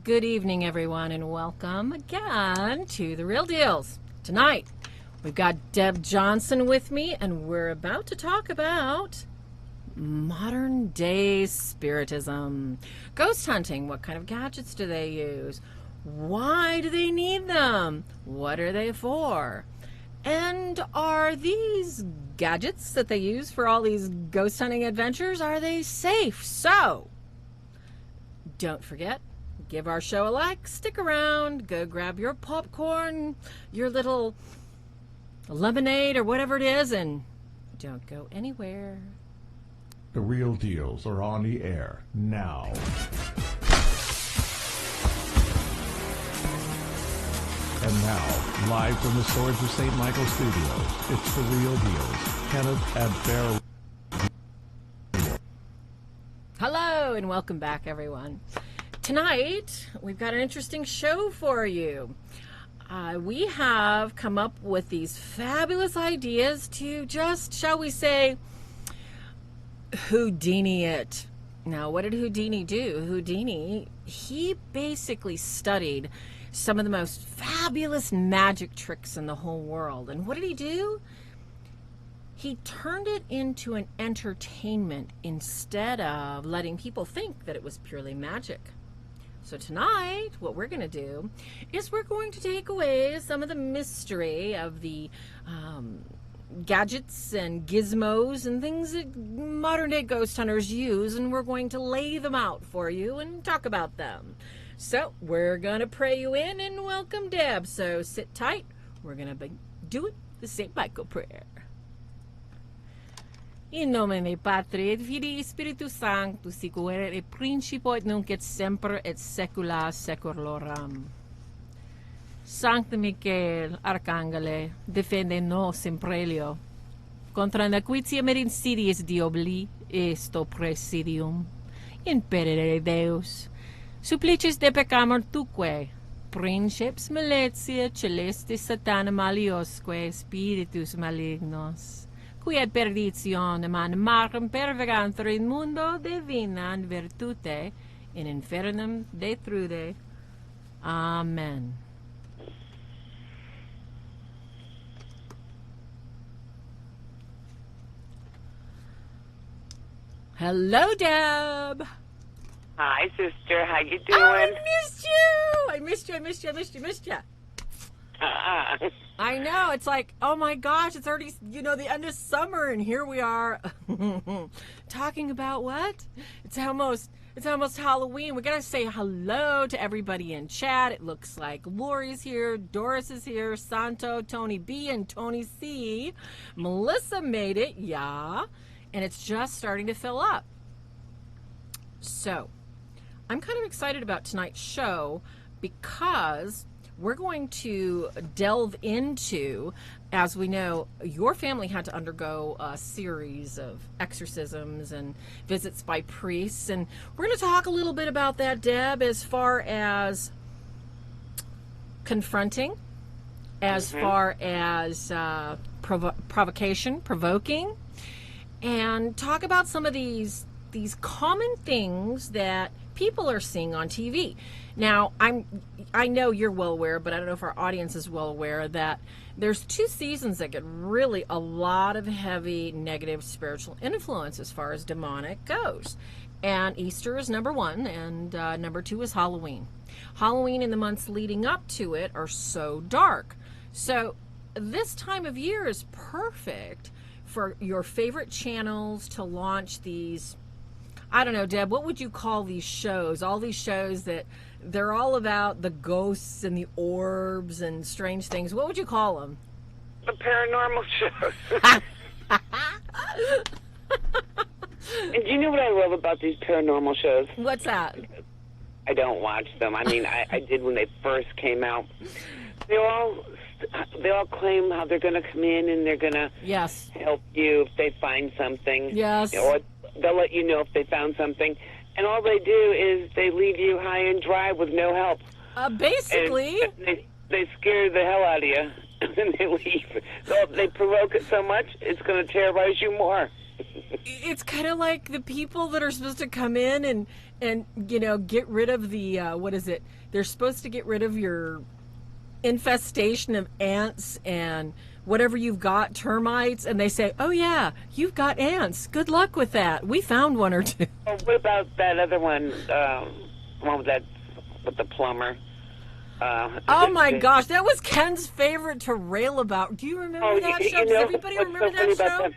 Good evening, everyone, and welcome again to The Real Deals. Tonight, we've got Deb Johnson with me, and we're about to talk about modern-day spiritism. Ghost hunting, what kind of gadgets do they use? Why do they need them? What are they for? And are these gadgets that they use for all these ghost hunting adventures, are they safe? So, don't forget, give our show a like, stick around, go grab your popcorn, your little lemonade or whatever it is, and don't go anywhere. The Real Deals are on the air now. And now, live from the Swords of St. Michael Studios, it's The Real Deals. Kenneth and Bear. Hello, and welcome back, everyone. Tonight, we've got an interesting show for you. We have come up with these fabulous ideas to just, shall we say, Houdini it. Now, what did Houdini do? Houdini, he basically studied some of the most fabulous magic tricks in the whole world. And what did he do? He turned it into an entertainment instead of letting people think that it was purely magic. So tonight, what we're going to do is we're going to take away some of the mystery of the gadgets and gizmos and things that modern-day ghost hunters use, and we're going to lay them out for you and talk about them. So we're going to pray you in and welcome Deb. So sit tight. We're going to be doing the St. Michael prayer. In nome Patri et Filii Spiritus Sanctus, sic erat et principio et nunc et semper et saecula saeculorum. Sancte Michael, Arcangele, defende nos in prelio, contra nequitiam et insidiis diaboli esto presidium, in perere Deus, supplicis de peccamur tuque, princeps maletia celestis satana maliosque spiritus malignos, qui ad perditionem animarum pervegantur in mundo divina virtute, in infernum detrude. Amen. Hello, Deb. Hi, sister. How you doing? Oh, I missed you. I know. It's like, oh my gosh, it's already, the end of summer, and here we are talking about what? It's almost Halloween. We gotta say hello to everybody in chat. It looks like Lori's here, Doris is here, Santo, Tony B, and Tony C. Melissa made it, yeah. And it's just starting to fill up. So, I'm kind of excited about tonight's show because we're going to delve into, as we know, your family had to undergo a series of exorcisms and visits by priests. And we're going to talk a little bit about that, Deb, as far as confronting, as far as provoking, and talk about some of these common things that people are seeing on TV. Now, I know you're well aware, but I don't know if our audience is well aware that there's 2 seasons that get really a lot of heavy negative spiritual influence as far as demonic goes. And Easter is number 1, and number 2 is Halloween. Halloween and the months leading up to it are so dark. So this time of year is perfect for your favorite channels to launch these, I don't know, Deb, what would you call these shows? All these shows that they're all about the ghosts and the orbs and strange things. What would you call them? The paranormal shows. And do you know what I love about these paranormal shows? What's that? I don't watch them. I mean, I did when they first came out. They all claim how they're going to come in and they're going to help you if they find something. Yes. Or they'll let you know if they found something. And all they do is they leave you high and dry with no help. Basically. And they scare the hell out of you. and they leave. So if they provoke it so much, it's going to terrorize you more. It's kind of like the people that are supposed to come in and get rid of the, what is it? They're supposed to get rid of your infestation of ants and whatever you've got, termites, and they say, oh yeah, you've got ants. Good luck with that. We found one or two. Oh, what about that other one, with the plumber? Oh my gosh, that was Ken's favorite to rail about. Do you remember that show? Does everybody remember that show?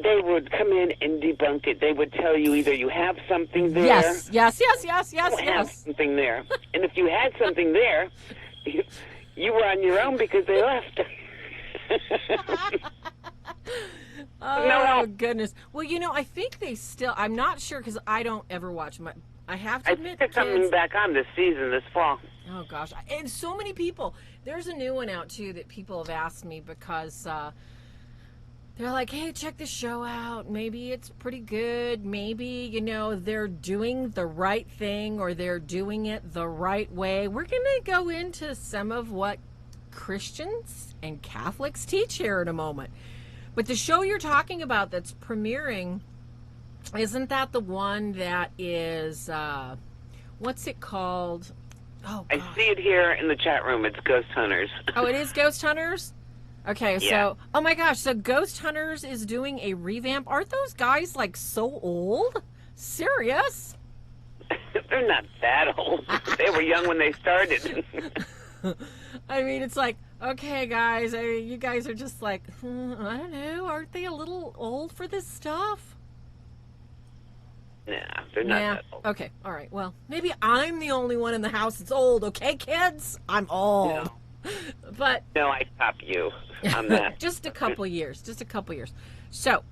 They would come in and debunk it. They would tell you either you have something there. Yes. You have something there. And if you had something there, you were on your own because they left. Oh, goodness. Well, I think they still, I'm not sure because I don't ever watch my, I have to admit, they're coming back on this season, this fall. Oh, gosh. And so many people, there's a new one out, too, that people have asked me because they're like, hey, check this show out. Maybe it's pretty good. Maybe, they're doing the right thing or they're doing it the right way. We're going to go into some of what Christians and Catholics teach here in a moment. But the show you're talking about that's premiering, isn't that the one that is, what's it called? Oh, God. I see it here in the chat room. It's Ghost Hunters. Oh, it is Ghost Hunters? Okay, yeah. So, oh my gosh, so Ghost Hunters is doing a revamp. Aren't those guys, so old? Serious? They're not that old. They were young when they started. I mean, it's like, okay, guys, you guys are just like, I don't know, aren't they a little old for this stuff? Nah, they're not that old. Okay, all right. Well, maybe I'm the only one in the house that's old, okay, kids? I'm old. No. But no, I top you on that. Just a couple years. So,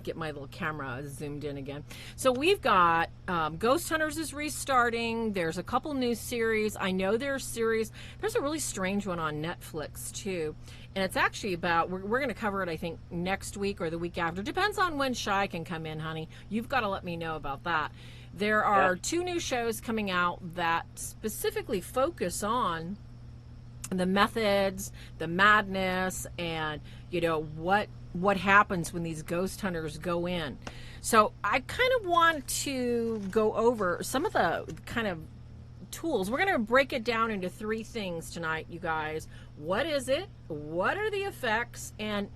get my little camera zoomed in again. So we've got Ghost Hunters is restarting. There's a couple new series. I know there's a really strange one on Netflix too, and it's actually about, we're going to cover it I think next week or the week after. Depends on when Shai can come in, honey. You've got to let me know about that. There are 2 new shows coming out that specifically focus on the methods, the madness, and what happens when these ghost hunters go in. So I kind of want to go over some of the kind of tools. We're going to break it down into 3 things tonight, you guys. What is it? What are the effects? And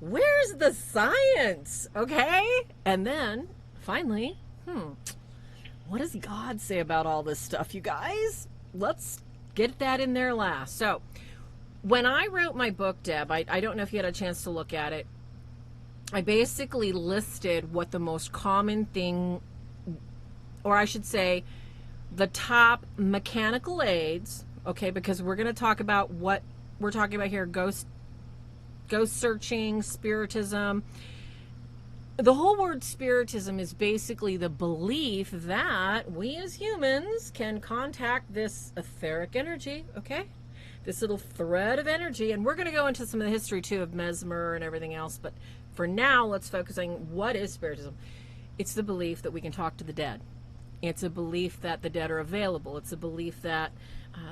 where's the science? Okay? And then, finally, what does God say about all this stuff, you guys? Let's get that in there last. So, when I wrote my book, Deb, I don't know if you had a chance to look at it. I basically listed what the most common thing, or I should say, the top mechanical aids, okay, because we're going to talk about what we're talking about here, ghost searching, spiritism. The whole word spiritism is basically the belief that we as humans can contact this etheric energy, okay? This little thread of energy, and we're going to go into some of the history too of Mesmer and everything else, but for now, let's focus on what is spiritism. It's the belief that we can talk to the dead. It's a belief that the dead are available. It's a belief that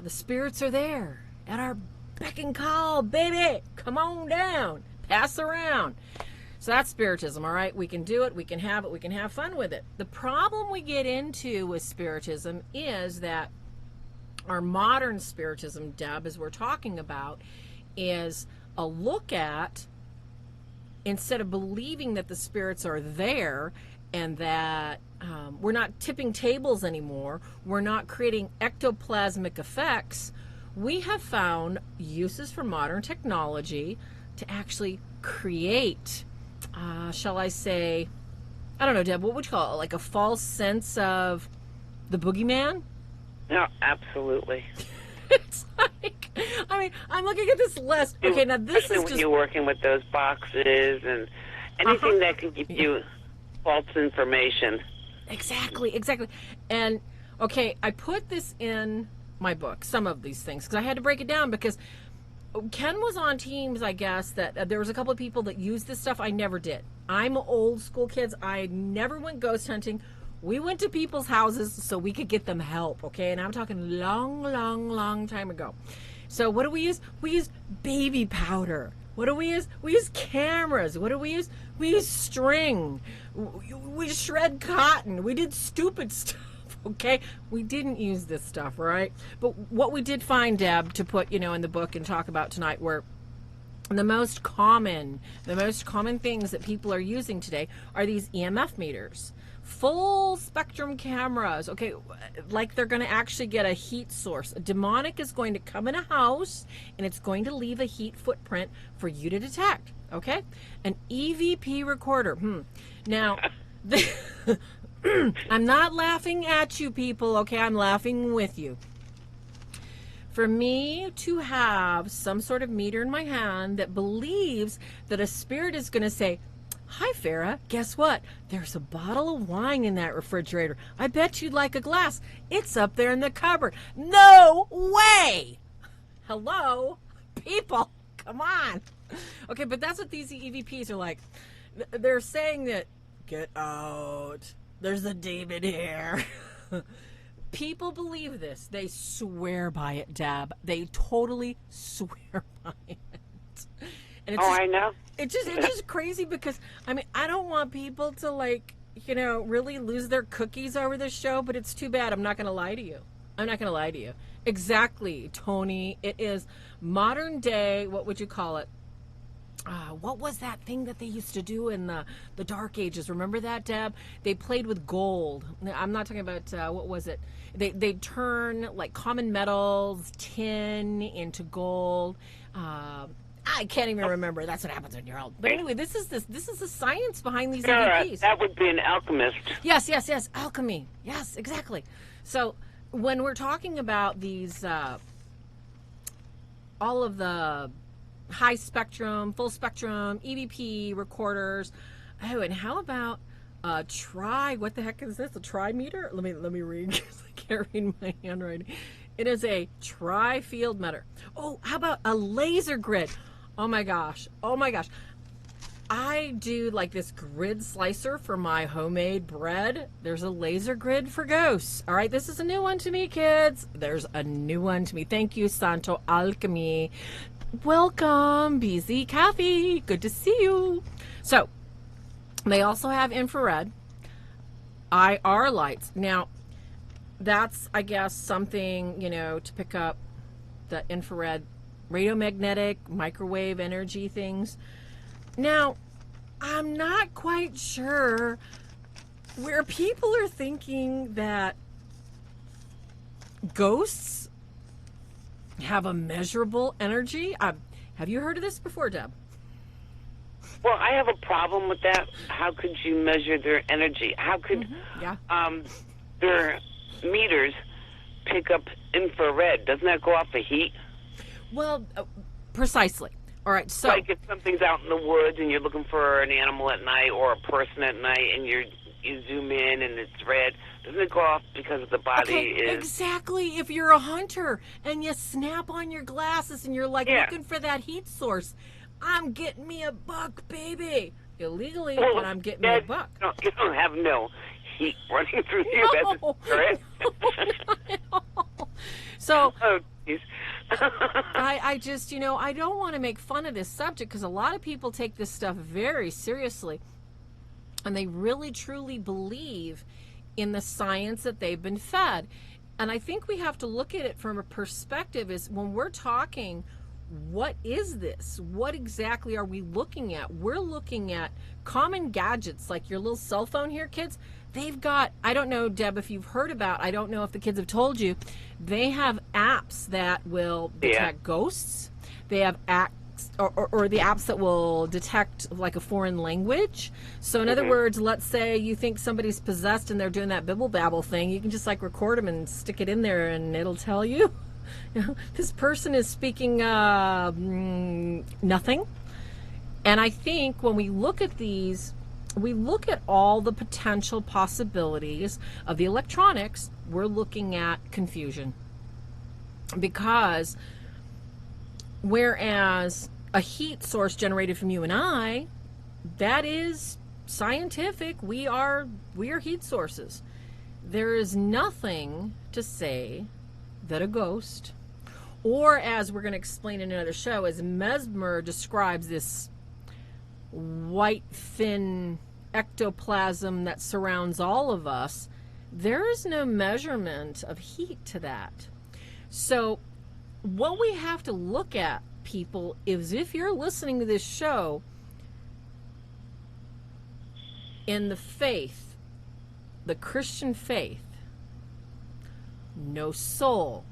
the spirits are there at our beck and call, baby. Come on down. Pass around. So that's spiritism, all right? We can do it. We can have it. We can have fun with it. The problem we get into with spiritism is that our modern spiritism, Deb, as we're talking about, is a look at, instead of believing that the spirits are there and that we're not tipping tables anymore, we're not creating ectoplasmic effects, we have found uses for modern technology to actually create, shall I say, I don't know, Deb, what would you call it? Like a false sense of the boogeyman? No, absolutely. It's like, I mean, I'm looking at this list. Okay, now this is when just... you're working with those boxes and anything that can give you false information. Exactly. And, okay, I put this in my book, some of these things, because I had to break it down because Ken was on teams, I guess, that there was a couple of people that used this stuff. I never did. I'm old school kids. I never went ghost hunting. We went to people's houses so we could get them help, okay? And I'm talking long time ago. So what do we use? We use baby powder. What do we use? We use cameras. What do we use? We use string. We shred cotton. We did stupid stuff, okay? We didn't use this stuff, right? But what we did find, Deb, to put, in the book and talk about tonight were the most common things that people are using today are these EMF meters. Full spectrum cameras, okay, like they're going to actually get a heat source. A demonic is going to come in a house and it's going to leave a heat footprint for you to detect, okay? An EVP recorder. Now, I'm not laughing at you people, okay? I'm laughing with you. For me to have some sort of meter in my hand that believes that a spirit is going to say, "Hi, Farah, guess what? There's a bottle of wine in that refrigerator. I bet you'd like a glass. It's up there in the cupboard." No way! Hello? People, come on. Okay, but that's what these EVPs are like. They're saying that, get out. There's a demon here. People believe this. They swear by it, Deb. They totally swear by it. And it's I know. It's just crazy because, I don't want people to, really lose their cookies over this show, but it's too bad. I'm not going to lie to you. Exactly, Tony. It is modern day, what would you call it? What was that thing that they used to do in the Dark Ages? Remember that, Deb? They played with gold. I'm not talking about, what was it? They'd turn, common metals, tin, into gold. I can't even remember. That's what happens when you're old. But anyway, this is the science behind these EVPs. That would be an alchemist. Yes. Alchemy. Yes, exactly. So when we're talking about these, all of the high spectrum, full spectrum, EVP recorders. Oh, and how about what the heck is this? A tri-meter? Let me read because I can't read my handwriting. It is a tri-field meter. Oh, how about a laser grid? Oh my gosh. I do this grid slicer for my homemade bread. There's a laser grid for ghosts. All right, this is a new one to me, kids. There's a new one to me. Thank you, Santo Alchemy. Welcome, BZ Kathy. Good to see you. So, they also have infrared IR lights. Now, that's, I guess, something, to pick up the infrared radiomagnetic microwave energy things. Now, I'm not quite sure where people are thinking that ghosts have a measurable energy. Have you heard of this before, Deb? Well, I have a problem with that. How could you measure their energy? How could their meters pick up infrared? Doesn't that go off the heat? Well, precisely. All right, so like if something's out in the woods and you're looking for an animal at night or a person at night and you zoom in and it's red, doesn't it go off because the body is... Exactly. If you're a hunter and you snap on your glasses and you're looking for that heat source, I'm getting me a buck, baby. Illegally, but I'm getting me a buck. No, you don't have no heat running through you. No. That's correct. So... Oh, geez. I just, I don't want to make fun of this subject because a lot of people take this stuff very seriously and they really truly believe in the science that they've been fed. And I think we have to look at it from a perspective is when we're talking, what is this? What exactly are we looking at? We're looking at common gadgets like your little cell phone here, kids. They've got, I don't know, Deb, if you've heard about, I don't know if the kids have told you, they have apps that will detect ghosts. They have apps or the apps that will detect like a foreign language. So in other words, let's say you think somebody's possessed and they're doing that bibble babble thing. You can just record them and stick it in there and it'll tell you, this person is speaking nothing. And I think when we look at these, we look at all the potential possibilities of the electronics, we're looking at confusion. Because whereas a heat source generated from you and I, that is scientific. We are heat sources. There is nothing to say that a ghost or as we're going to explain in another show, as Mesmer describes this white, thin ectoplasm that surrounds all of us, there is no measurement of heat to that. So what we have to look at, people, is if you're listening to this show in the faith, the Christian faith, no soul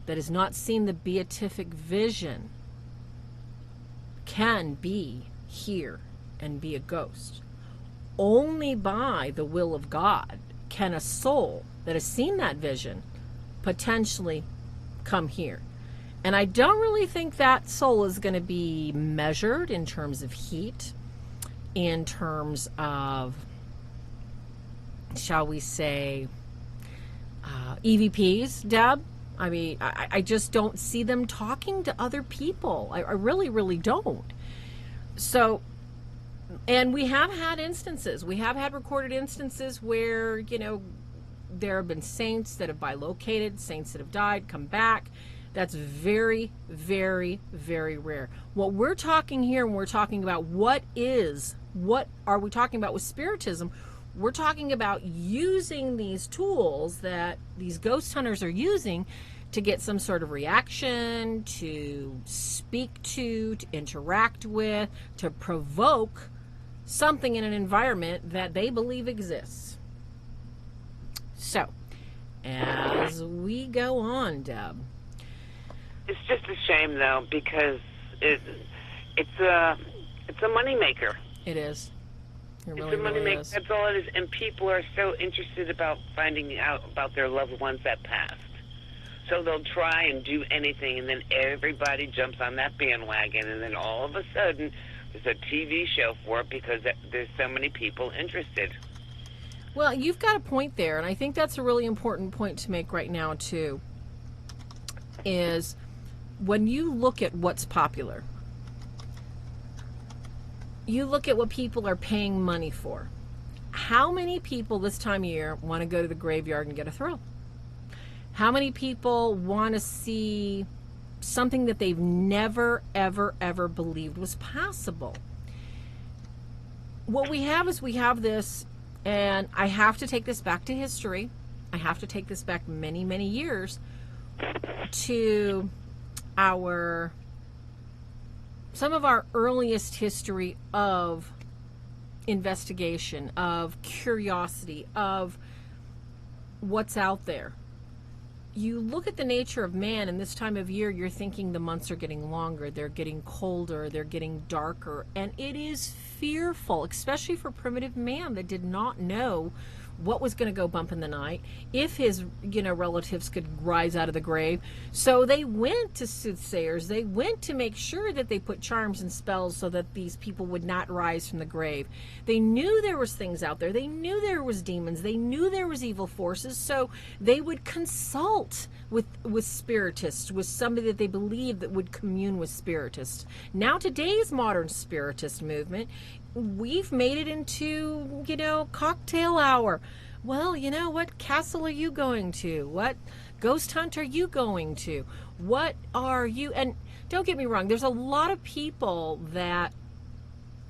that has not seen the beatific vision can be here and be a ghost. Only by the will of God can a soul that has seen that vision potentially come here. And I don't really think that soul is going to be measured in terms of heat, in terms of, shall we say, EVPs, Deb. I mean, I just don't see them talking to other people. I really, really don't. So, and we have had instances. We have had recorded instances where, you know, there have been saints that have bilocated, saints that have died, come back. That's very, very, very rare. What we're talking here, when we're talking about what are we talking about with Spiritism, we're talking about using these tools that these ghost hunters are using to get some sort of reaction, to speak to interact with, to provoke something in an environment that they believe exists. So, as we go on, Deb. It's just a shame, though, because it's a moneymaker. It is. It's a moneymaker. That's all it is. And people are so interested about finding out about their loved ones that passed. So they'll try and do anything, and then everybody jumps on that bandwagon, and then all of a sudden there's a TV show for it because there's so many people interested. Well, you've got a point there, and I think that's a really important point to make right now, too, is when you look at what's popular, you look at what people are paying money for. How many people this time of year want to go to the graveyard and get a thrill? How many people want to see something that they've never, ever, ever believed was possible? What we have is we have this, and I have to take this back to history. I have to take this back many, many years to some of our earliest history of investigation, of curiosity, of what's out there. You look at the nature of man, and this time of year, you're thinking the months are getting longer, they're getting colder, they're getting darker, and it is fearful, especially for primitive man that did not know what was going to go bump in the night, if his, relatives could rise out of the grave. So they went to soothsayers. They went to make sure that they put charms and spells so that these people would not rise from the grave. They knew there was things out there. They knew there was demons. They knew there was evil forces. So they would consult with spiritists, with somebody that they believed that would commune with spiritists. Now today's modern spiritist movement, we've made it into, cocktail hour. Well, what castle are you going to? What ghost hunt are you going to? What are you? And don't get me wrong, there's a lot of people that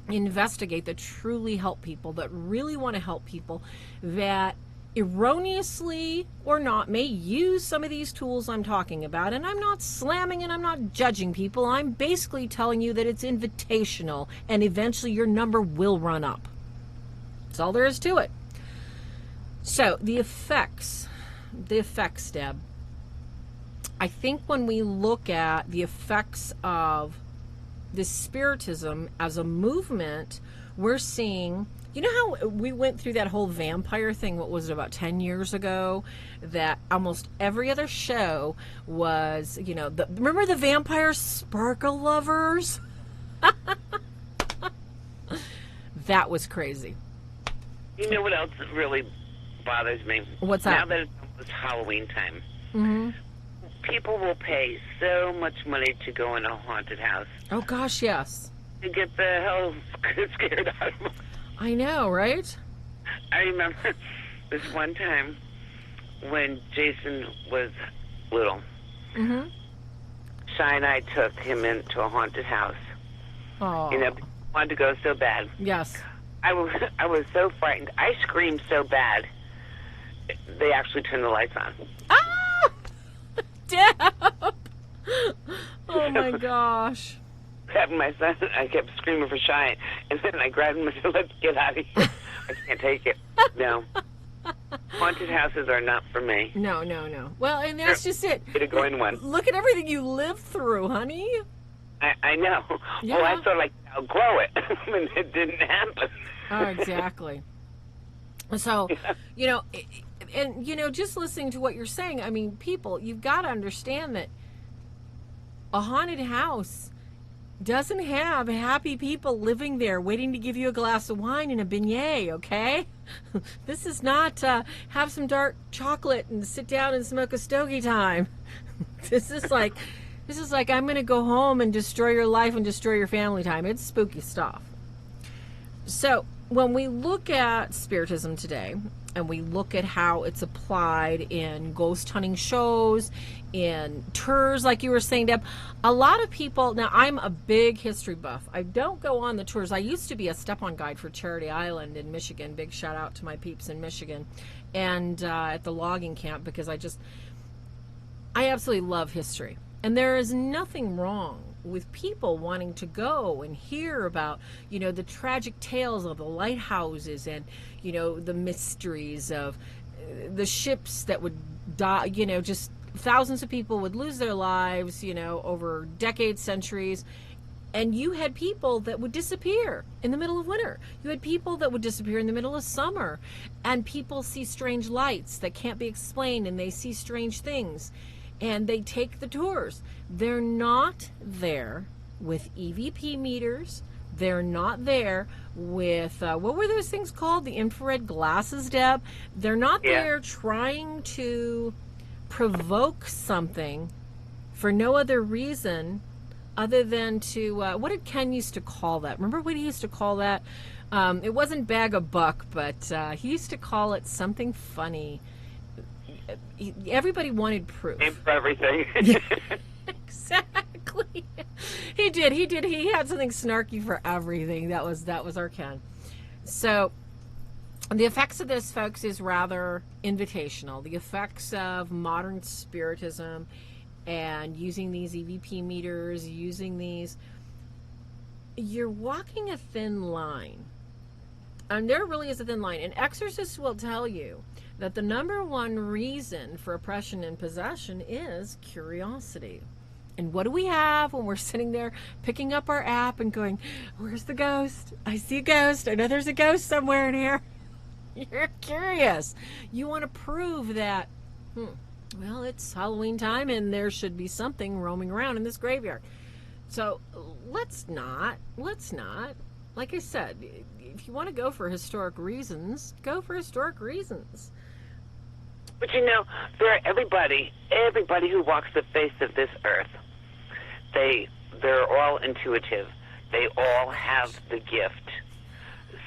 investigate, that truly help people, that really want to help people, that erroneously or not may use some of these tools I'm talking about. And I'm not slamming and I'm not judging people. I'm basically telling you that it's invitational, and eventually your number will run up. That's all there is to it. So the effects, Deb. I think when we look at the effects of this spiritism as a movement, we're seeing, how we went through that whole vampire thing, what was it, about 10 years ago, that almost every other show was, remember the vampire sparkle lovers? That was crazy. You know what else really bothers me? What's that? Now that it's Halloween time, mm-hmm. people will pay so much money to go in a haunted house. Oh, gosh, yes. To get the hell scared out of them. I know, right? I remember this one time when Jason was little, Mm-hmm. Shy and I took him into a haunted house. Oh. You know, he wanted to go so bad. Yes. I was so frightened. I screamed so bad. They actually turned the lights on. Ah! Deb! Oh, my gosh. Grabbed my son, I kept screaming for Shy, and then I grabbed him and said, let's get out of here. I can't take it. No. Haunted houses are not for me. No. Well, and that's just it. To go in one. Look at everything you lived through, honey. I know. Yeah. Well, I thought I'd outgrow it, and it didn't happen. Oh, exactly. So, you know, and, you know, just listening to what you're saying, I mean, people, you've got to understand that a haunted house doesn't have happy people living there waiting to give you a glass of wine and a beignet, okay? This is not have some dark chocolate and sit down and smoke a stogie time. This is like I'm going to go home and destroy your life and destroy your family time. It's spooky stuff. So when we look at Spiritism today, and we look at how it's applied in ghost hunting shows, in tours, like you were saying, Deb, a lot of people, now I'm a big history buff. I don't go on the tours. I used to be a step-on guide for Charity Island in Michigan. Big shout out to my peeps in Michigan, and at the logging camp, because I absolutely love history. And there is nothing wrong with people wanting to go and hear about, you know, the tragic tales of the lighthouses and, you know, the mysteries of the ships that would die, you know, just thousands of people would lose their lives, you know, over decades, centuries. And you had people that would disappear in the middle of winter. You had people that would disappear in the middle of summer. And people see strange lights that can't be explained, and they see strange things. And they take the tours. They're not there with EVP meters. They're not there with, what were those things called? The infrared glasses, Deb? They're not there trying to provoke something for no other reason other than to, what did Ken used to call that? Remember what he used to call that? It wasn't bag a buck, but he used to call it something funny. Everybody wanted proof. Name for everything. Exactly. He did. He had something snarky for everything. That was our Ken. So the effects of this, folks, is rather invitational. The effects of modern Spiritism and using these EVP meters, using these, you're walking a thin line. And there really is a thin line. And exorcists will tell you that the number one reason for oppression and possession is curiosity. And what do we have when we're sitting there picking up our app and going, where's the ghost? I see a ghost. I know there's a ghost somewhere in here. You're curious. You want to prove that, well, it's Halloween time and there should be something roaming around in this graveyard. So let's not. Like I said, if you want to go for historic reasons, go for historic reasons. But you know, everybody who walks the face of this earth, they're all intuitive. They all have the gift.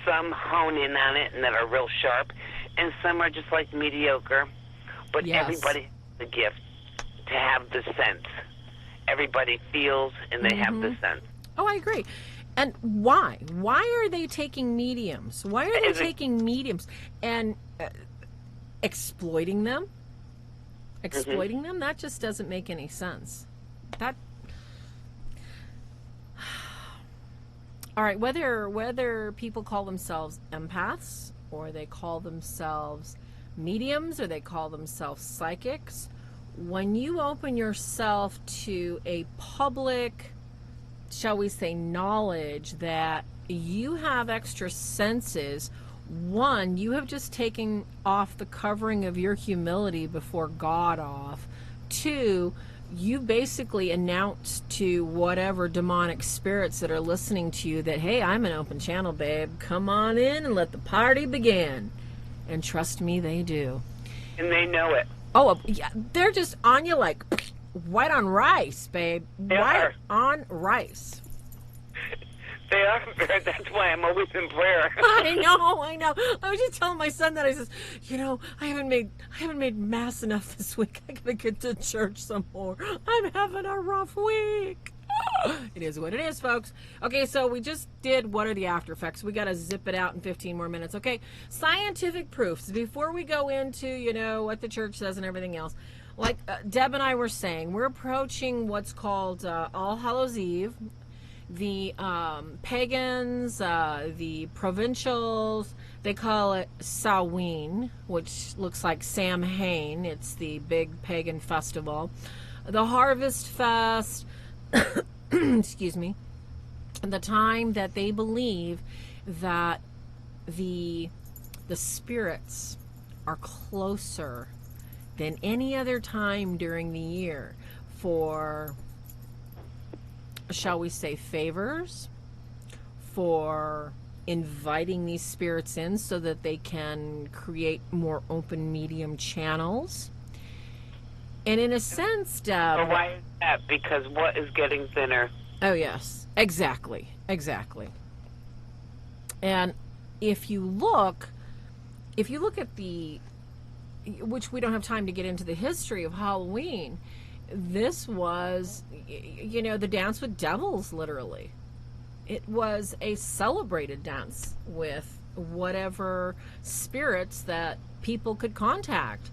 Some hone in on it and that are real sharp, and some are just like mediocre. But everybody has the gift to have the sense. Everybody feels and they have the sense. Oh, I agree. And why? Why are they taking mediums? Why are they taking mediums and exploiting them? Exploiting them? That just doesn't make any sense. All right, whether people call themselves empaths or they call themselves mediums or they call themselves psychics, when you open yourself to a public, shall we say, knowledge that you have extra senses, one, you have just taken off the covering of your humility before God off. Two, you basically announced to whatever demonic spirits that are listening to you that, hey, I'm an open channel, babe. Come on in and let the party begin. And trust me, they do. And they know it. Oh, yeah, they're just on you like white on rice, babe. White on rice. They are. That's why I'm always in prayer. I know. I was just telling my son that. I says, I haven't made mass enough this week. I gotta get to church some more. I'm having a rough week. It is what it is, folks. Okay, so we just did what are the after effects. We got to zip it out in 15 more minutes. Okay, scientific proofs. Before we go into, what the church says and everything else, like Deb and I were saying, we're approaching what's called All Hallows Eve. The pagans, the provincials, they call it Samhain, which looks like Samhain. It's the big pagan festival. The Harvest Fest, excuse me, the time that they believe that the spirits are closer than any other time during the year for, shall we say, favors, for inviting these spirits in so that they can create more open medium channels. And in a sense, Deb... Well, why is that? Because what is getting thinner? Oh, yes. Exactly. And if you look at the... which we don't have time to get into the history of Halloween... This was, the dance with devils, literally. It was a celebrated dance with whatever spirits that people could contact.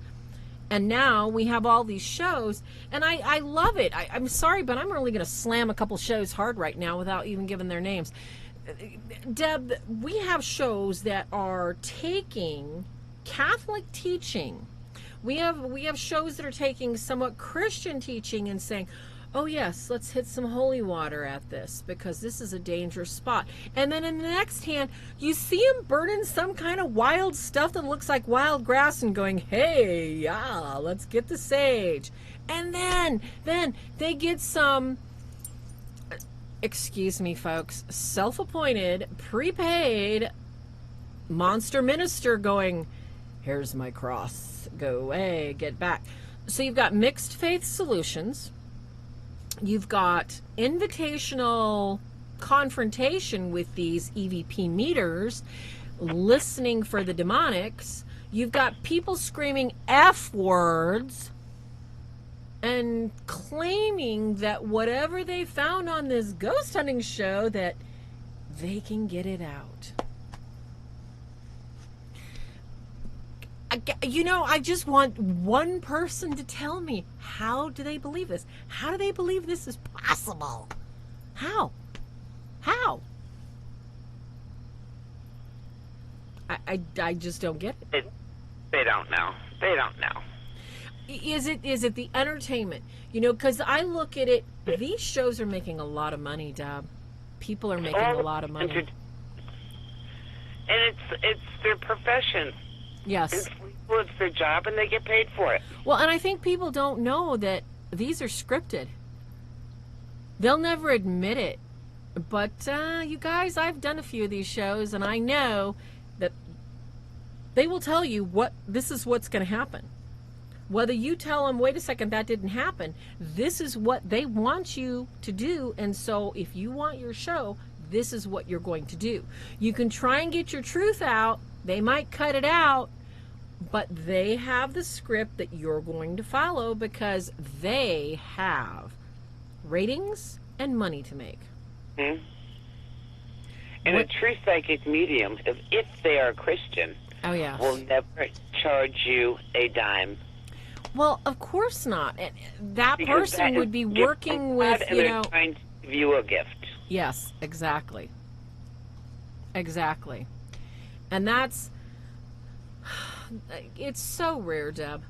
And now we have all these shows, and I love it. I'm sorry, but I'm really going to slam a couple shows hard right now without even giving their names. Deb, we have shows that are taking Catholic teaching. We have shows that are taking somewhat Christian teaching and saying, oh yes, let's hit some holy water at this because this is a dangerous spot. And then in the next hand, you see them burning some kind of wild stuff that looks like wild grass and going, hey, yeah, let's get the sage. And then they get some, excuse me folks, self-appointed, prepaid monster minister going, here's my cross. Go away, get back. So you've got mixed faith solutions. You've got invitational confrontation with these EVP meters, listening for the demonics. You've got people screaming F words and claiming that whatever they found on this ghost hunting show, that they can get it out. I just want one person to tell me, how do they believe this? How do they believe this is possible? How? I just don't get it. They don't know. Is it the entertainment? Because I look at it, these shows are making a lot of money, Deb. People are making a lot of money. And it's their profession. Yes. It's their job, and they get paid for it. Well, and I think people don't know that these are scripted. They'll never admit it. But, you guys, I've done a few of these shows, and I know that they will tell you this is what's going to happen. Whether you tell them, wait a second, that didn't happen, this is what they want you to do, and so if you want your show, this is what you're going to do. You can try and get your truth out. They might cut it out, but they have the script that you're going to follow because they have ratings and money to make. Mm-hmm. And a true psychic medium, if they are Christian, will never charge you a dime. Well, of course not. And that person would be working with, and they're trying to give you a gift. Yes, exactly. And it's so rare, Deb.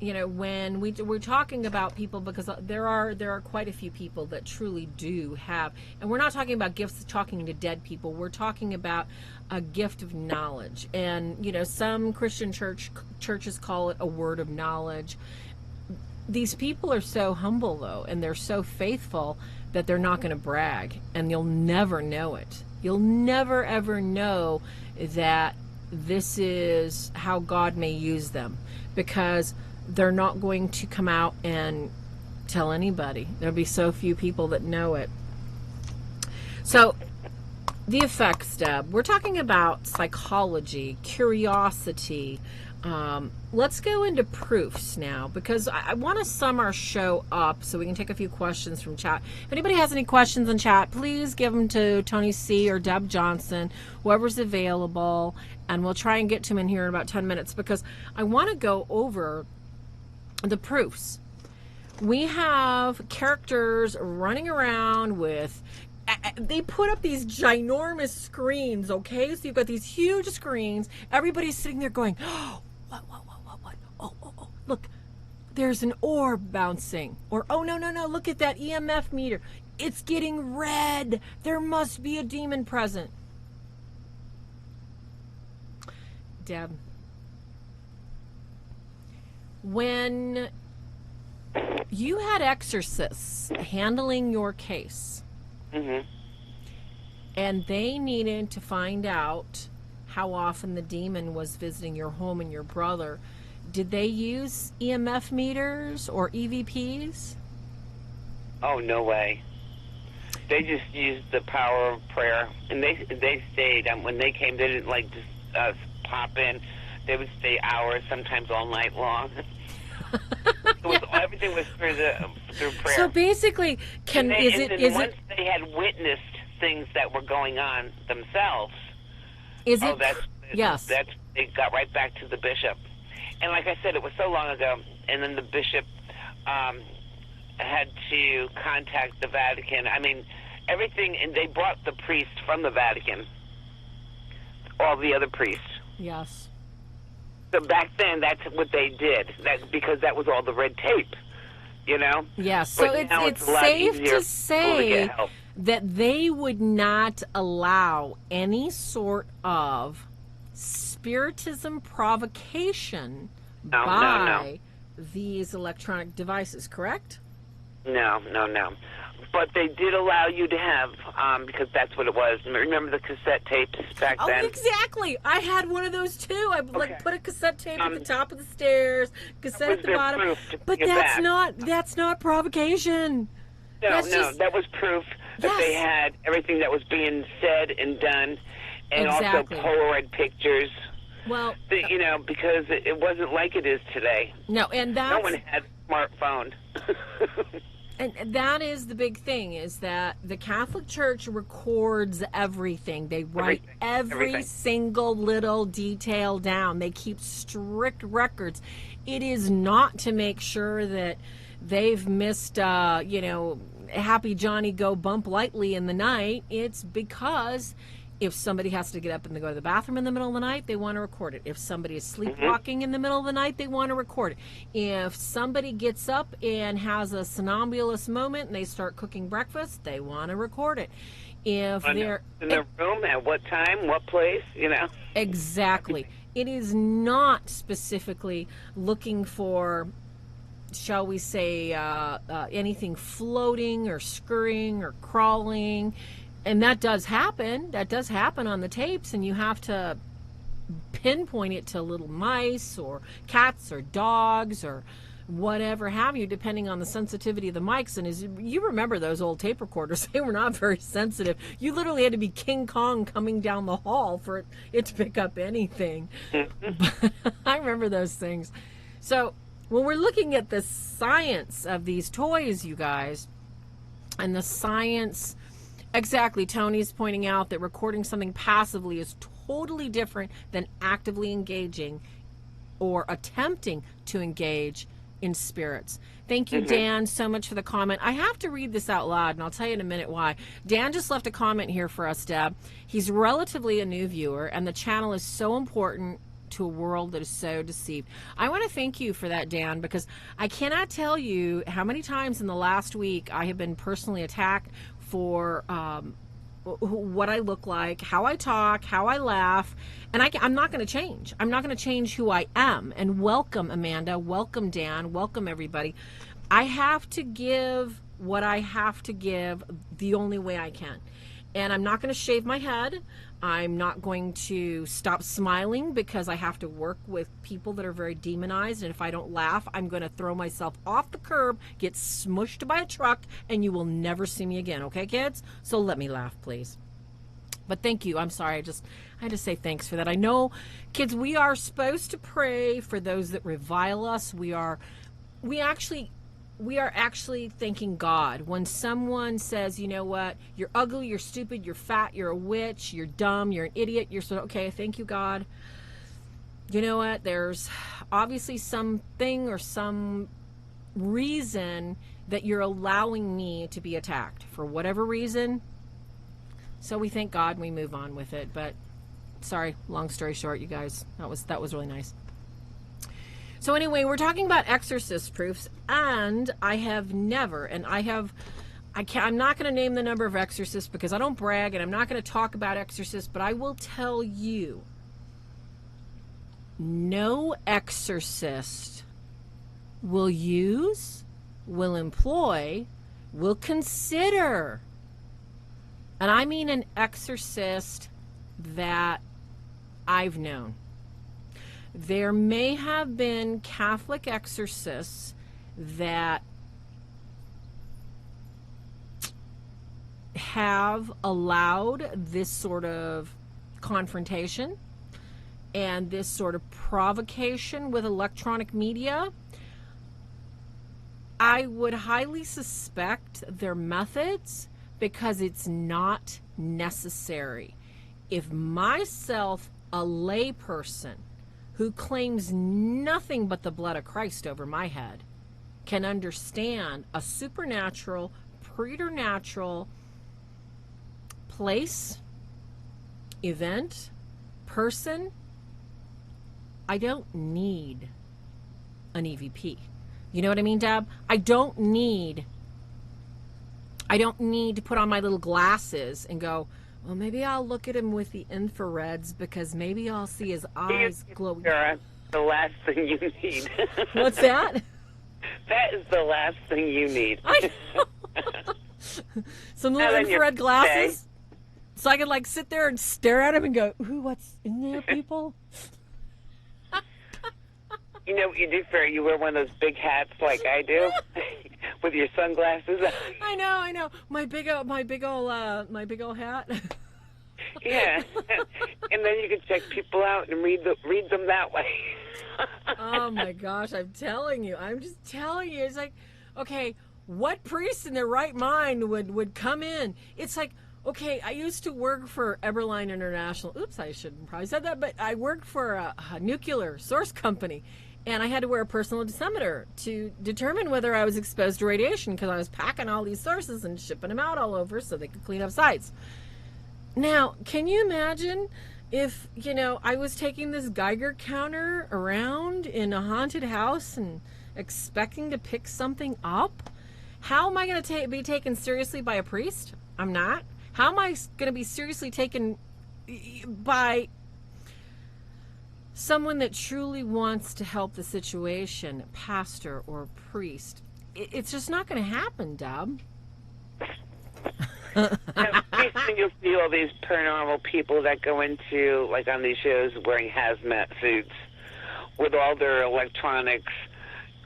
When we're talking about people, because there are quite a few people that truly do have, and we're not talking about gifts talking to dead people. We're talking about a gift of knowledge. And, some Christian churches call it a word of knowledge. These people are so humble, though, and they're so faithful that they're not going to brag, and you'll never know it. You'll never, ever know that this is how God may use them, because they're not going to come out and tell anybody. There'll be so few people that know it. So The effects, Deb. We're talking about psychology, curiosity. Let's go into proofs now, because I want to sum our show up so we can take a few questions from chat. If anybody has any questions in chat, please give them to Tony C. or Deb Johnson, whoever's available, and we'll try and get to them in here in about 10 minutes, because I want to go over the proofs. We have characters running around with... They put up these ginormous screens, okay? So you've got these huge screens. Everybody's sitting there going, oh, what? Oh, look, there's an orb bouncing. Or, oh, no, look at that EMF meter. It's getting red. There must be a demon present. Deb, when you had exorcists handling your case, and they needed to find out how often the demon was visiting your home and your brother, did they use EMF meters or EVPs? Oh, no way. They just used the power of prayer, and they stayed. When they came, they didn't just pop in. They would stay hours, sometimes all night long. Everything was through prayer. So basically, once they had witnessed things that were going on themselves, they got right back to the bishop. And like I said, it was so long ago, and then the bishop had to contact the Vatican. I mean, everything, and they brought the priest from the Vatican, all the other priests. Yes. So back then, that's what they did, because that was all the red tape, you know? Yeah, so it's safe to say that they would not allow any sort of spiritism provocation by these electronic devices, correct? No. But they did allow you to have, because that's what it was. Remember the cassette tapes back then? Oh, exactly. I had one of those too. I put a cassette tape at the top of the stairs, cassette at the bottom. But that's not provocation. No, that was proof that they had everything that was being said and done, and also Polaroid pictures. Well, because it wasn't like it is today. No, and no one had a smartphone. And that is the big thing, is that the Catholic Church records everything. They write every single little detail down. They keep strict records. It is not to make sure that they've missed, Happy Johnny go bump lightly in the night. It's because if somebody has to get up and go to the bathroom in the middle of the night, they want to record it. If somebody is sleepwalking in the middle of the night, they want to record it. If somebody gets up and has a somnambulous moment and they start cooking breakfast, they want to record it. If they're in their room, at what time, what place, Exactly. It is not specifically looking for, shall we say, anything floating or scurrying or crawling. And that does happen. That does happen on the tapes, and you have to pinpoint it to little mice or cats or dogs or whatever have you, depending on the sensitivity of the mics. And as you remember those old tape recorders, they were not very sensitive. You literally had to be King Kong coming down the hall for it to pick up anything. But I remember those things. So when we're looking at the science of these toys, you guys, and the science... Exactly. Tony's pointing out that recording something passively is totally different than actively engaging or attempting to engage in spirits. Thank you, Dan, so much for the comment. I have to read this out loud, and I'll tell you in a minute why. Dan just left a comment here for us, Deb. He's relatively a new viewer, and the channel is so important to a world that is so deceived. I want to thank you for that, Dan, because I cannot tell you how many times in the last week I have been personally attacked for what I look like, how I talk, how I laugh, and I'm not going to change. I'm not going to change who I am. And welcome, Amanda. Welcome, Dan. Welcome, everybody. I have to give what I have to give the only way I can. And I'm not going to shave my head. I'm not going to stop smiling because I have to work with people that are very demonized. And if I don't laugh, I'm going to throw myself off the curb, get smushed by a truck, and you will never see me again. Okay, kids? So let me laugh, please. But thank you. I'm sorry. I had to say thanks for that. I know, kids, we are supposed to pray for those that revile us. We are actually thanking God when someone says, you know what, you're ugly, you're stupid, you're fat, you're a witch, you're dumb, you're an idiot. You're so okay. Thank you, God. You know what? There's obviously something or some reason that you're allowing me to be attacked for whatever reason. So we thank God and we move on with it. But sorry, long story short, you guys, that was really nice. So anyway, we're talking about exorcist proofs, and I'm not going to name the number of exorcists because I don't brag, and I'm not going to talk about exorcists, but I will tell you, no exorcist will use, will employ, will consider, and I mean an exorcist that I've known. There may have been Catholic exorcists that have allowed this sort of confrontation and this sort of provocation with electronic media. I would highly suspect their methods because it's not necessary. If myself, a layperson who claims nothing but the blood of Christ over my head, can understand a supernatural, preternatural place, event, person, I don't need an EVP. You know what I mean, Deb? I don't need to put on my little glasses and go, well, maybe I'll look at him with the infrareds because maybe I'll see his eyes glowing. Sarah, the last thing you need. What's that? That is the last thing you need. I know. Some little infrared glasses. So I could like sit there and stare at him and go, ooh, what's in there, people? You know what you do, Farrah? You wear one of those big hats like I do with your sunglasses. I know. My big old hat. Yeah. And then you can check people out and read them that way. Oh my gosh, I'm just telling you. It's like, okay, what priest in their right mind would come in? It's like, okay, I used to work for Eberline International. Oops, I shouldn't probably said that, but I worked for a nuclear source company. And I had to wear a personal dosimeter to determine whether I was exposed to radiation because I was packing all these sources and shipping them out all over so they could clean up sites. Now, can you imagine if, I was taking this Geiger counter around in a haunted house and expecting to pick something up? How am I going to be taken seriously by a priest? I'm not. How am I going to be seriously taken by someone that truly wants to help the situation, pastor or priest? It's just not going to happen, Deb. Pretty soon you'll see all these paranormal people that go into, like on these shows, wearing hazmat suits with all their electronics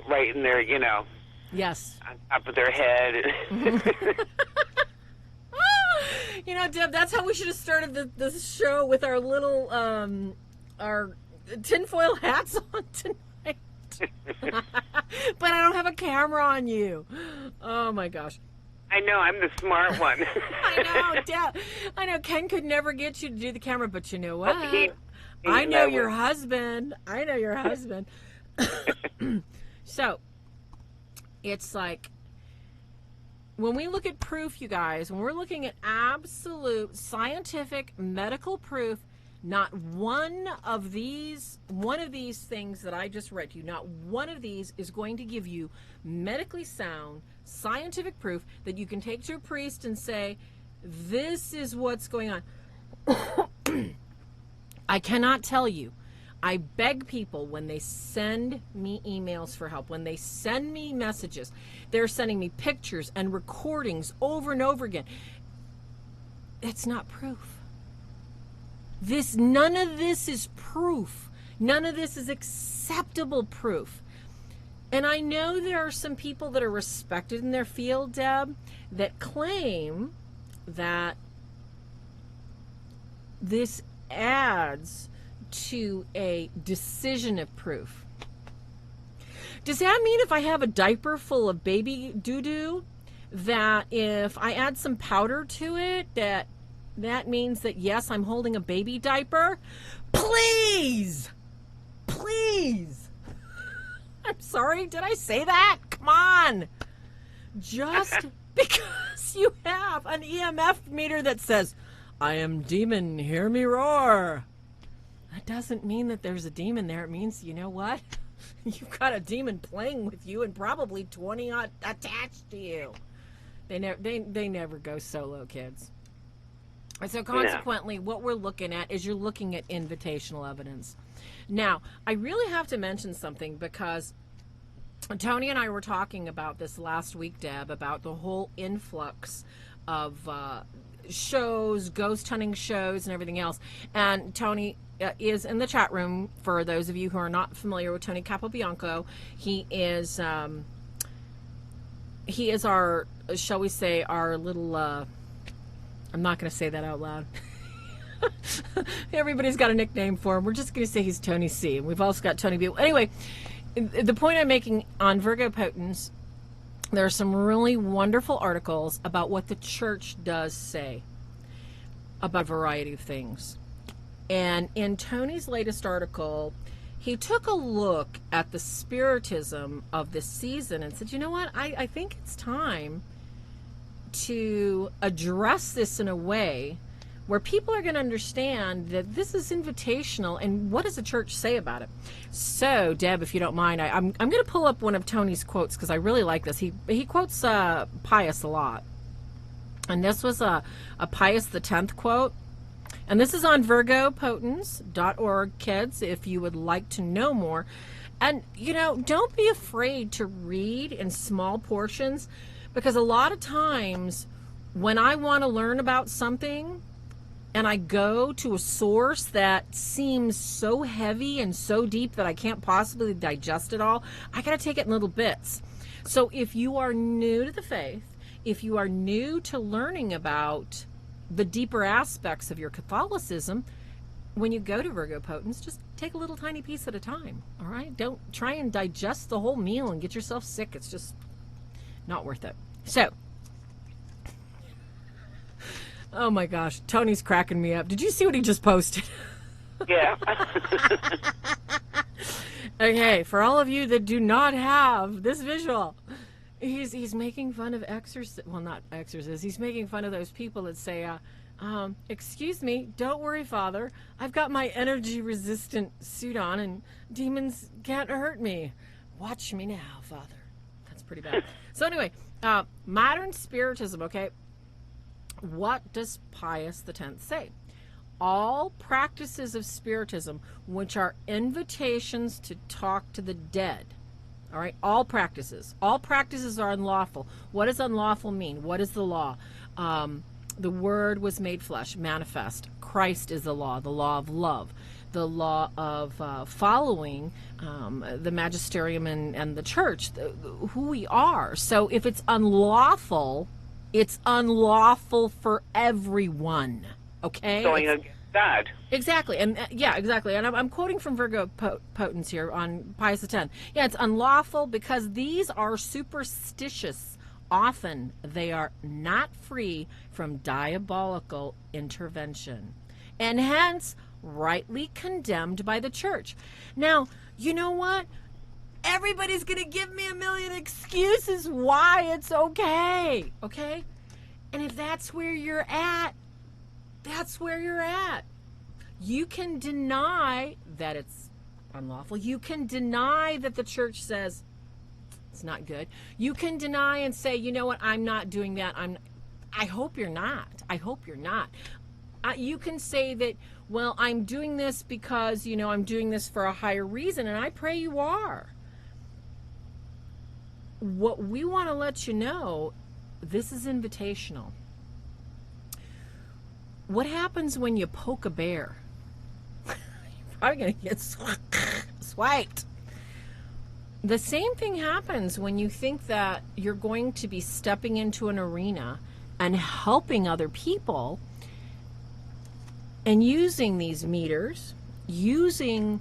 right in their, yes, on top of their head. Deb, that's how we should have started this show, with our little, our tinfoil hats on tonight. But I don't have a camera on you. Oh my gosh. I know, I'm the smart one. I know Ken could never get you to do the camera, but you know what? I know your husband. So it's like, when we look at proof, you guys, when we're looking at absolute scientific medical proof, not one of these things that I just read to you, not one of these is going to give you medically sound scientific proof that you can take to a priest and say, this is what's going on. I cannot tell you. I beg people, when they send me emails for help, when they send me messages, they're sending me pictures and recordings over and over again. It's not proof. None of this is proof. None of this is acceptable proof. And I know there are some people that are respected in their field, Deb, that claim that this adds to a decision of proof. Does that mean if I have a diaper full of baby doo-doo, that if I add some powder to it, that means that, yes, I'm holding a baby diaper? Please! Please! I'm sorry, did I say that? Come on! Just because you have an EMF meter that says, I am demon, hear me roar. That doesn't mean that there's a demon there. It means, you know what? You've got a demon playing with you and probably 20 attached to you. They never go solo, kids. And so consequently, what we're looking at is you're looking at invitational evidence. Now, I really have to mention something because Tony and I were talking about this last week, Deb, about the whole influx of shows, ghost hunting shows, and everything else. And Tony is in the chat room. For those of you who are not familiar with Tony Capobianco, he is our, shall we say, our little, I'm not going to say that out loud. Everybody's got a nickname for him. We're just going to say he's Tony C. And we've also got Tony B. Anyway, the point I'm making on Virgo Potents, there are some really wonderful articles about what the church does say about a variety of things. And in Tony's latest article, he took a look at the Spiritism of this season and said, you know what, I think it's time to address this in a way where people are going to understand that this is invitational, and what does the church say about it? So, Deb, if you don't mind, I'm going to pull up one of Tony's quotes because I really like this. He quotes Pius a lot. And this was a Pius X quote. And this is on virgopotents.org, kids, if you would like to know more. And, you know, don't be afraid to read in small portions, because a lot of times when I want to learn about something and I go to a source that seems so heavy and so deep that I can't possibly digest it all, I got to take it in little bits. So if you are new to the faith, if you are new to learning about the deeper aspects of your Catholicism, when you go to Virgo Potents, just take a little tiny piece at a time, all right? Don't try and digest the whole meal and get yourself sick. It's just not worth it. So, oh my gosh, Tony's cracking me up. Did you see what he just posted? Yeah. Okay, for all of you that do not have this visual, he's making fun of not exorcists. He's making fun of those people that say, excuse me, don't worry, Father. I've got my energy-resistant suit on, and demons can't hurt me. Watch me now, Father. That's pretty bad. So anyway, modern Spiritism, okay? What does Pius X say? All practices of Spiritism, which are invitations to talk to the dead, all right, all practices are unlawful. What does unlawful mean? What is the law? The Word was made flesh, manifest. Christ is the law of love, the law of following the magisterium and the church, who we are. So if it's unlawful for everyone, okay? Going against God. Exactly, and exactly. And I'm quoting from Virgo Potents here on Pius X. Yeah, it's unlawful because these are superstitious. Often they are not free from diabolical intervention, and hence rightly condemned by the church. Now, you know what? Everybody's going to give me a million excuses why it's okay, okay? And if that's where you're at, that's where you're at. You can deny that it's unlawful. You can deny that the church says it's not good. You can deny and say, you know what, I'm not doing that. I hope you're not. I hope you're not. You can say that, well, I'm doing this because, you know, I'm doing this for a higher reason, and I pray you are. What we want to let you know, this is invitational. What happens when you poke a bear? You're probably going to get swiped. The same thing happens when you think that you're going to be stepping into an arena and helping other people, And using these meters, using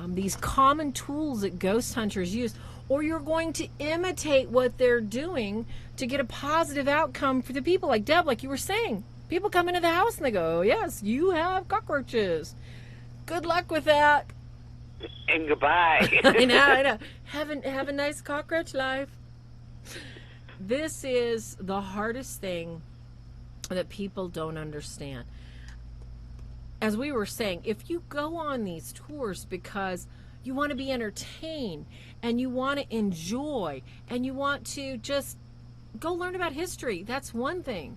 these common tools that ghost hunters use, or you're going to imitate what they're doing to get a positive outcome for the people. Like Deb, like you were saying, people come into the house and they go, yes, you have cockroaches. Good luck with that. And goodbye. I know. Have a nice cockroach life. This is the hardest thing that people don't understand. As we were saying, if you go on these tours because you want to be entertained and you want to enjoy and you want to just go learn about history, that's one thing.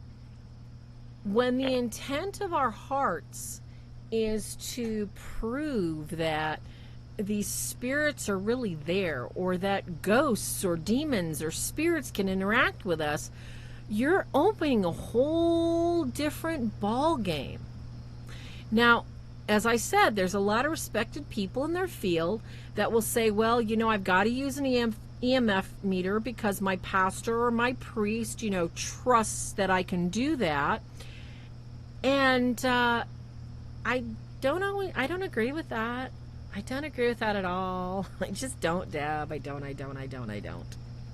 When the intent of our hearts is to prove that these spirits are really there, or that ghosts or demons or spirits can interact with us, you're opening a whole different ball game. Now, as I said, there's a lot of respected people in their field that will say, well, I've got to use an EMF meter because my pastor or my priest, trusts that I can do that. And I don't agree with that. I don't agree with that at all. I just don't, Deb. I don't.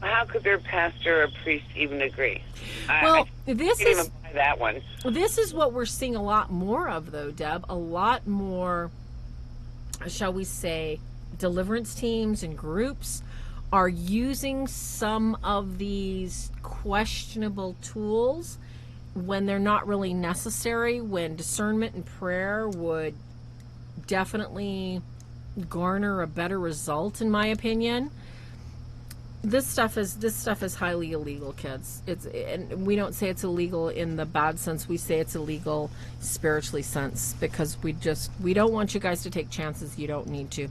How could their pastor or priest even agree? Well, this is even buy that one. This is what we're seeing a lot more of, though, Deb. A lot more, shall we say, deliverance teams and groups are using some of these questionable tools when they're not really necessary, when discernment and prayer would definitely garner a better result, in my opinion. This stuff is highly illegal, kids. And we don't say it's illegal in the bad sense. We say it's illegal spiritually sense, because we don't want you guys to take chances you don't need to.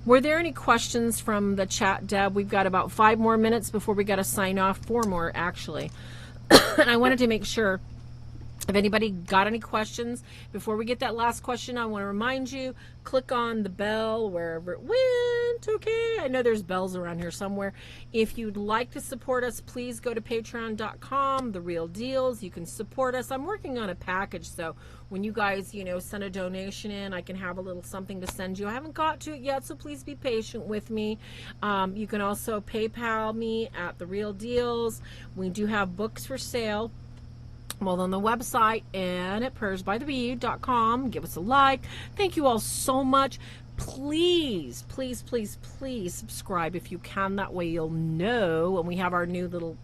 Were there any questions from the chat, Deb? We've got about 5 more minutes before we got to sign off. 4 more, actually. And I wanted to make sure, if anybody got any questions, before we get that last question, I want to remind you, click on the bell wherever it went, okay? I know there's bells around here somewhere. If you'd like to support us, please go to patreon.com, The Real Deals. You can support us. I'm working on a package, so when you guys, send a donation in, I can have a little something to send you. I haven't got to it yet, so please be patient with me. You can also PayPal me at The Real Deals. We do have books for sale, both on the website and at prayersbythebee.com. Give us a like. Thank you all so much. Please, please, please, please subscribe if you can. That way you'll know when we have our new little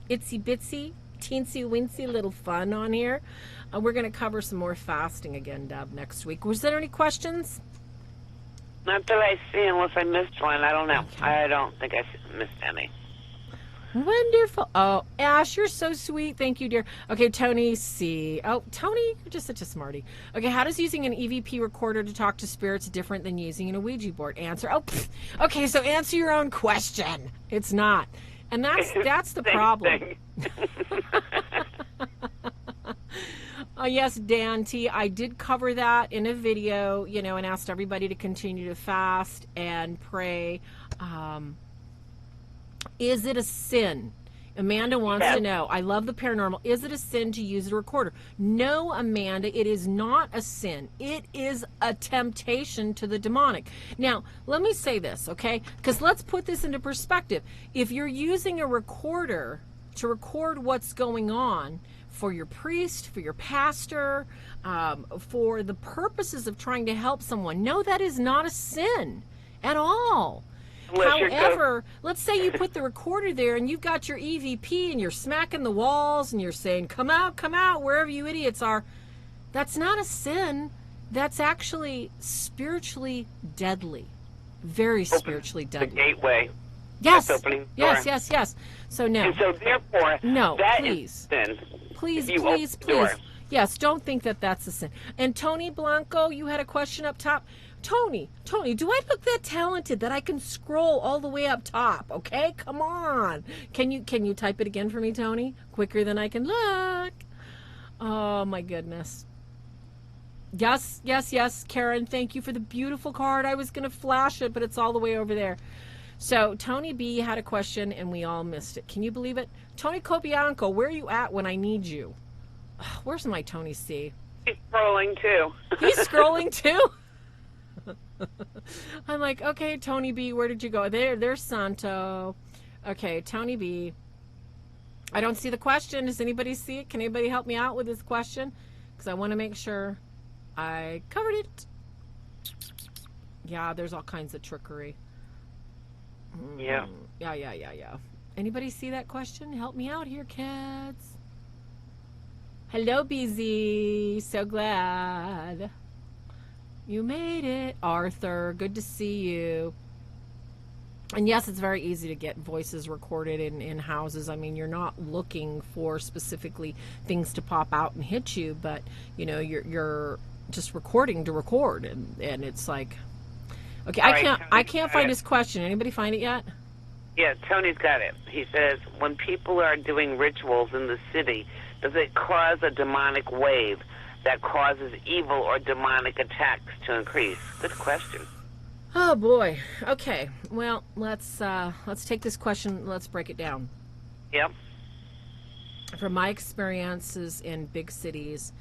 itsy bitsy, teensy wincy little fun on here. We're going to cover some more fasting again, Deb, next week. Was there any questions? Not that I see, unless I missed one. I don't know. Okay. I don't think I missed any. Wonderful. Oh, Ash, you're so sweet. Thank you, dear. Okay, Tony C. Oh, Tony, you're just such a smarty. Okay, how does using an EVP recorder to talk to spirits different than using a Ouija board? Answer. Oh, okay, so answer your own question. It's not. And that's the problem. Yes, Dan T. I did cover that in a video, and asked everybody to continue to fast and pray. Is it a sin? Amanda wants to know. I love the paranormal. Is it a sin to use a recorder? No, Amanda, it is not a sin. It is a temptation to the demonic. Now, let me say this, okay? Because let's put this into perspective. If you're using a recorder to record what's going on for your priest, for your pastor, for the purposes of trying to help someone, no, that is not a sin at all. However, let's say you put the recorder there and you've got your EVP and you're smacking the walls and you're saying, come out, wherever you idiots are. That's not a sin. That's actually spiritually deadly. Very spiritually deadly. The gateway. Yes. That's opening the door. Yes. So no. And so therefore, no, that please. Is sin. Please. Door. Yes, don't think that that's a sin. And Tony Blanco, you had a question up top. Tony, do I look that talented that I can scroll all the way up top? Okay, come on. Can you type it again for me, Tony? Quicker than I can look. Oh my goodness. Yes, Karen. Thank you for the beautiful card. I was gonna flash it, but it's all the way over there. So Tony B had a question, and we all missed it. Can you believe it? Tony Copianco, where are you at when I need you? Where's my Tony C? He's scrolling too. He's scrolling too? I'm like, okay, Tony B, where did you go? There's Santo. Okay, Tony B. I don't see the question. Does anybody see it? Can anybody help me out with this question? Because I want to make sure I covered it. Yeah, there's all kinds of trickery. Yeah. Yeah. Anybody see that question? Help me out here, kids. Hello, BZ. So glad you made it. Arthur, good to see you. And yes, it's very easy to get voices recorded in houses. I mean, you're not looking for specifically things to pop out and hit you, but you know, you're just recording to record, and it's like, okay, I can't find his question. Anybody find it yet? Yeah, Tony's got it. He says, when people are doing rituals in the city, does it cause a demonic wave that causes evil or demonic attacks to increase? Good question. Oh boy. Okay. Well, let's take this question. Let's break it down. Yep. From my experiences in big cities,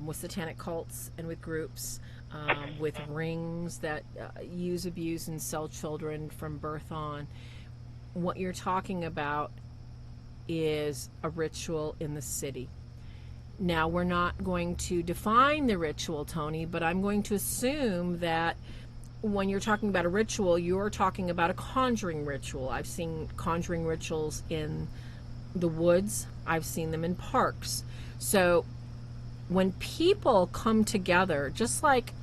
with satanic cults and with groups, with rings that use, abuse, and sell children from birth on, what you're talking about is a ritual in the city. Now, we're not going to define the ritual, Tony, but I'm going to assume that when you're talking about a ritual, you're talking about a conjuring ritual. I've seen conjuring rituals in the woods. I've seen them in parks. So when people come together, just like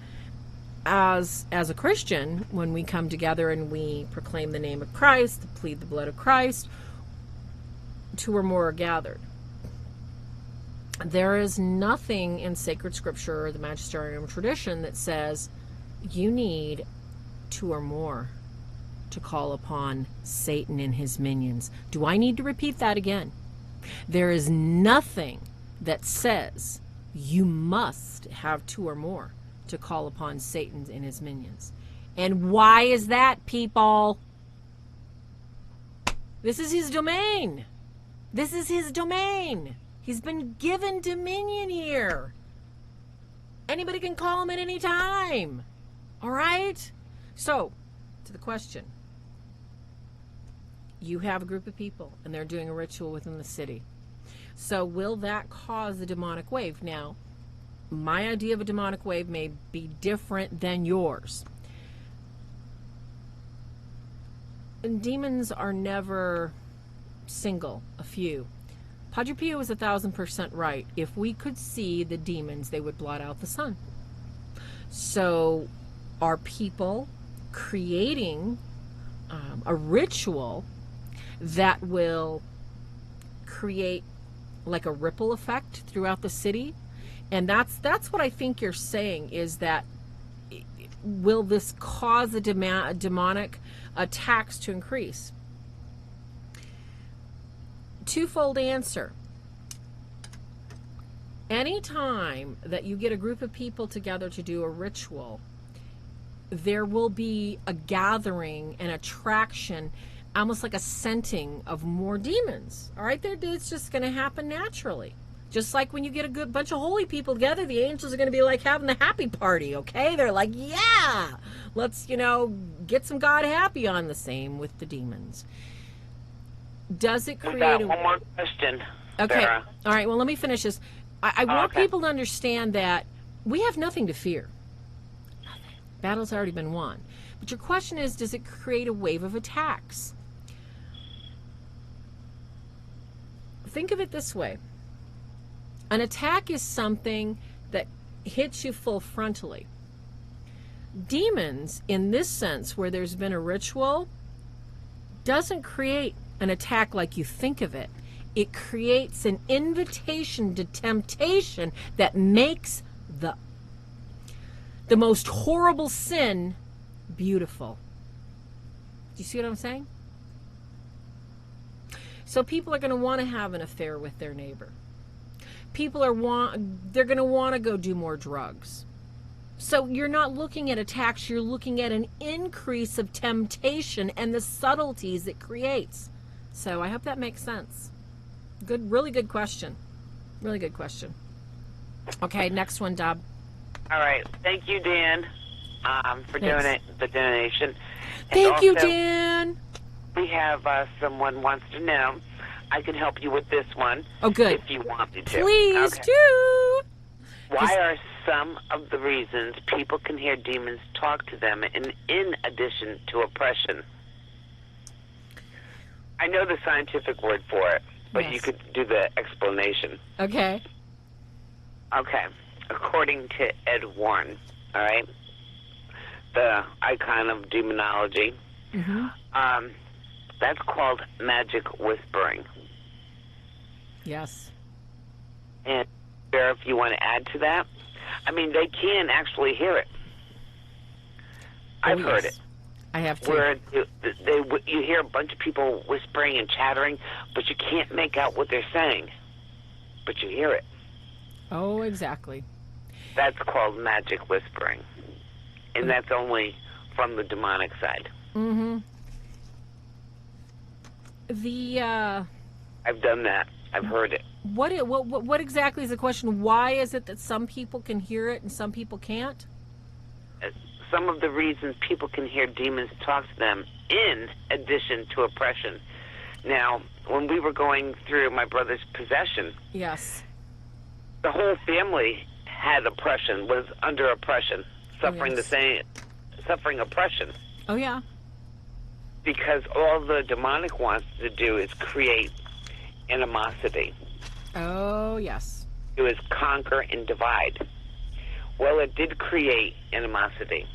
as a Christian, when we come together and we proclaim the name of Christ, plead the blood of Christ, two or more are gathered. There is nothing in sacred scripture or the magisterium tradition that says you need two or more to call upon Satan and his minions. Do I need to repeat that again? There is nothing that says you must have two or more to call upon Satan and his minions. And why is that, people? This is his domain. This is his domain. He's been given dominion here. Anybody can call him at any time. All right? So, to the question. You have a group of people, and they're doing a ritual within the city. So, will that cause a demonic wave? Now, my idea of a demonic wave may be different than yours. And demons are never single, a few. Padre Pio was 1,000% right. If we could see the demons, they would blot out the sun. So, are people creating a ritual that will create like a ripple effect throughout the city? And that's what I think you're saying, is that will this cause a demonic attacks to increase? Twofold answer. Anytime that you get a group of people together to do a ritual, there will be a gathering, an attraction, almost like a scenting of more demons. All right, it's just going to happen naturally. Just like when you get a good bunch of holy people together, the angels are going to be like having the happy party, okay? They're like, yeah, let's, get some God happy on. The same with the demons. Does it create one more question, okay. Sarah. All right, well, let me finish this. I want people to understand that we have nothing to fear. Nothing. Battle's already been won. But your question is, does it create a wave of attacks? Think of it this way. An attack is something that hits you full frontally. Demons, in this sense, where there's been a ritual, doesn't create an attack like you think of it. It creates an invitation to temptation that makes the most horrible sin beautiful. Do you see what I'm saying? So people are going to want to have an affair with their neighbor. People they're going to want to go do more drugs. So you're not looking at attacks, you're looking at an increase of temptation and the subtleties it creates. So I hope that makes sense. Really good question. Really good question. Okay, next one, Deb. All right. Thank you, Dan, for doing the donation. Thank you, Dan. We have someone wants to know. I can help you with this one. Oh, good. If you want me to. Please do. Why are some of the reasons people can hear demons talk to them in addition to oppression? I know the scientific word for it, but you could do the explanation. Okay. Okay. According to Ed Warren, all right, the icon of demonology, that's called magic whispering. Yes. And if you want to add to that, I mean, they can actually hear it. I've heard it. I have too. Where you hear a bunch of people whispering and chattering, but you can't make out what they're saying, but you hear it. Oh, exactly. That's called magic whispering, and that's only from the demonic side. Mm-hmm. I've done that. I've heard it. What exactly is the question? Why is it that some people can hear it and some people can't? Some of the reasons people can hear demons talk to them in addition to oppression. Now, when we were going through my brother's possession, yes, the whole family had oppression, was under oppression, suffering suffering oppression. Oh, yeah. Because all the demonic wants to do is create animosity. Oh, yes. It was conquer and divide. Well, it did create animosity.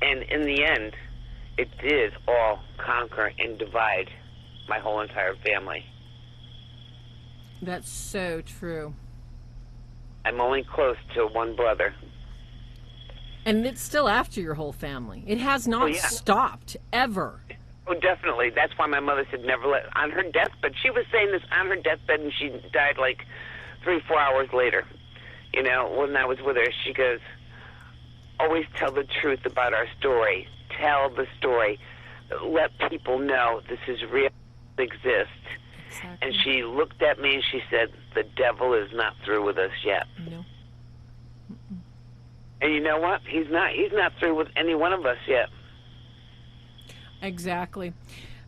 And in the end, it did all conquer and divide my whole entire family. That's so true. I'm only close to one brother. And it's still after your whole family. It has not stopped, ever. Oh, definitely. That's why my mother said never let... On her deathbed, she was saying this on her deathbed, and she died like 3-4 hours later. You know, when I was with her, she goes, always tell the truth about our story. Tell the story. Let people know this is real, exists. Exactly. And she looked at me and she said, the devil is not through with us yet. No. Mm-mm. And you know what? He's not through with any one of us yet. Exactly.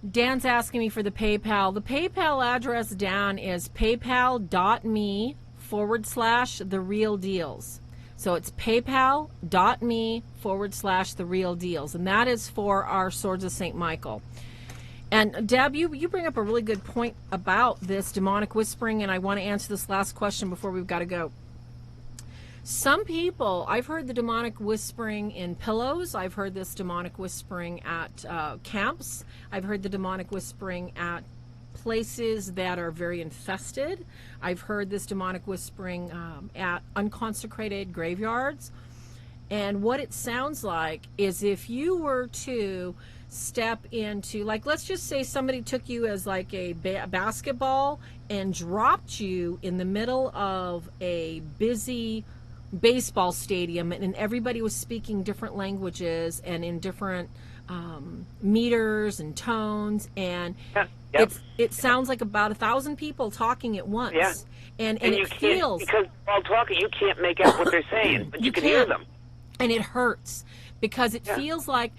Dan's asking me for the PayPal. The PayPal address, Dan, is paypal.me/therealdeals. So it's paypal.me/therealdeals. And that is for our Swords of St. Michael. And Deb, you bring up a really good point about this demonic whispering, and I want to answer this last question before we've got to go. Some people, I've heard the demonic whispering in pillows. I've heard this demonic whispering at camps. I've heard the demonic whispering at places that are very infested. I've heard this demonic whispering at unconsecrated graveyards. And what it sounds like is if you were to step into, like, let's just say somebody took you as like a basketball and dropped you in the middle of a busy baseball stadium, and everybody was speaking different languages and in different meters and tones, and it sounds like about 1,000 people talking at once. Yeah. And it feels, because while talking you can't make out what they're saying, but you can hear them. And it hurts because it feels like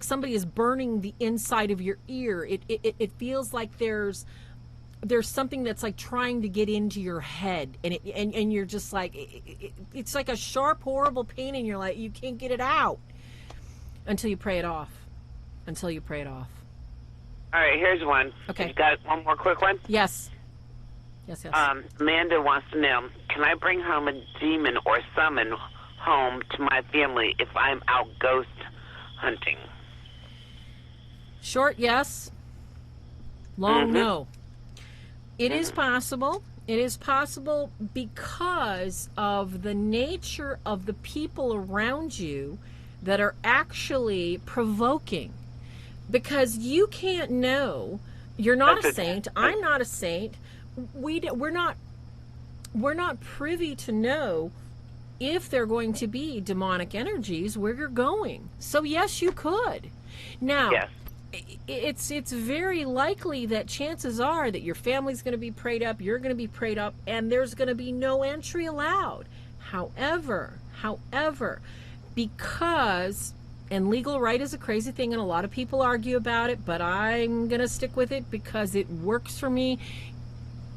somebody is burning the inside of your ear. It feels like there's something that's like trying to get into your head, and you're just like it's like a sharp, horrible pain, and you're like you can't get it out until you pray it off. All right, here's one. Okay, you got one more quick one? Yes. Amanda wants to know: can I bring home a demon or summon home to my family if I'm out ghost hunting? Short yes, long no. It is possible. It is possible because of the nature of the people around you that are actually provoking. Because you can't know. You're not a saint. I'm not a saint. We're not privy to know if they're going to be demonic energies where you're going. So yes, you could. Now, it's very likely that chances are that your family's going to be prayed up, you're going to be prayed up, and there's going to be no entry allowed. However, because, and legal right is a crazy thing and a lot of people argue about it, but I'm going to stick with it because it works for me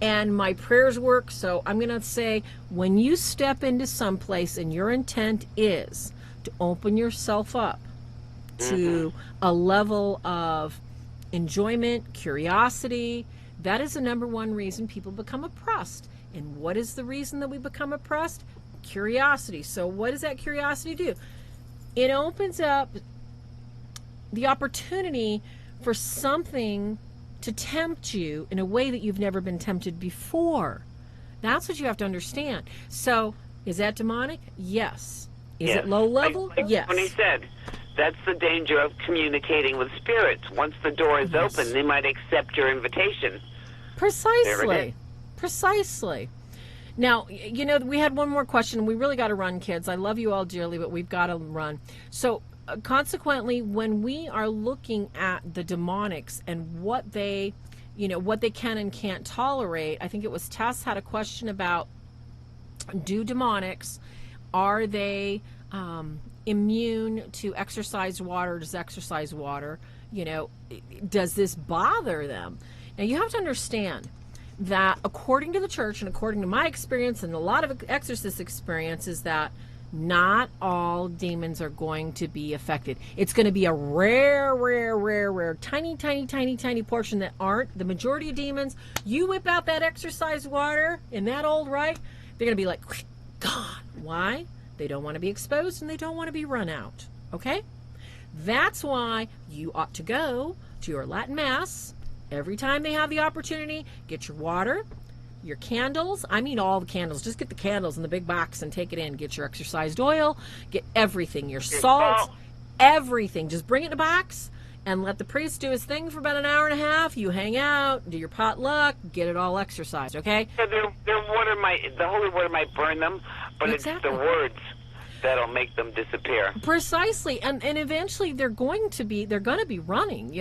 and my prayers work. So I'm going to say, when you step into someplace and your intent is to open yourself up to a level of enjoyment, curiosity, that is the number one reason people become oppressed. And what is the reason that we become oppressed? Curiosity. So what does that curiosity do? It opens up the opportunity for something to tempt you in a way that you've never been tempted before. That's what you have to understand. So is that demonic? Yes. Is it low level? Like yes. When he said, that's the danger of communicating with spirits. Once the door is open, they might accept your invitation. Precisely. Now, you know, we had one more question. We really got to run, kids. I love you all dearly, but we've got to run. So, consequently, when we are looking at the demonics and what they can and can't tolerate, I think it was Tess had a question about, do demonics, are they immune to exercised water? Does exercise water, does this bother them? Now, you have to understand that according to the church and according to my experience and a lot of exorcist experience is that not all demons are going to be affected. It's going to be a rare, tiny portion that aren't. The majority of demons, you whip out that exercise water in that old rite, they're going to be like, gone. Why? They don't want to be exposed and they don't want to be run out. Okay? That's why you ought to go to your Latin Mass every time they have the opportunity. Get your water, your candles. I mean all the candles. Just get the candles in the big box and take it in. Get your exercised oil. Get everything. Your salt. Everything. Just bring it in a box and let the priest do his thing for about an hour and a half. You hang out, do your potluck, get it all exercised, okay? So the holy water might burn them, but exactly. It's the words that'll make them disappear. Precisely. And eventually they're going to be running,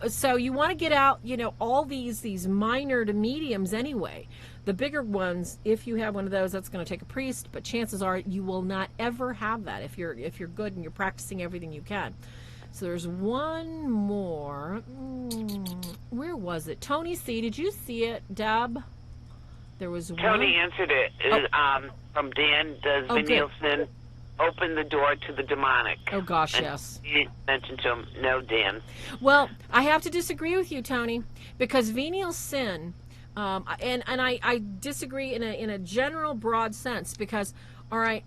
So you want to get out, all these minor to mediums anyway. The bigger ones, if you have one of those, that's going to take a priest, but chances are you will not ever have that if you're good and you're practicing everything you can. So there's one more. Where was it? Tony C. Did you see it, Deb? There was one. Tony answered it. From Dan. Does venial sin open the door to the demonic? Oh, gosh, yes. You mentioned to him, no, Dan. Well, I have to disagree with you, Tony, because venial sin, and I disagree in a general, broad sense, because, all right,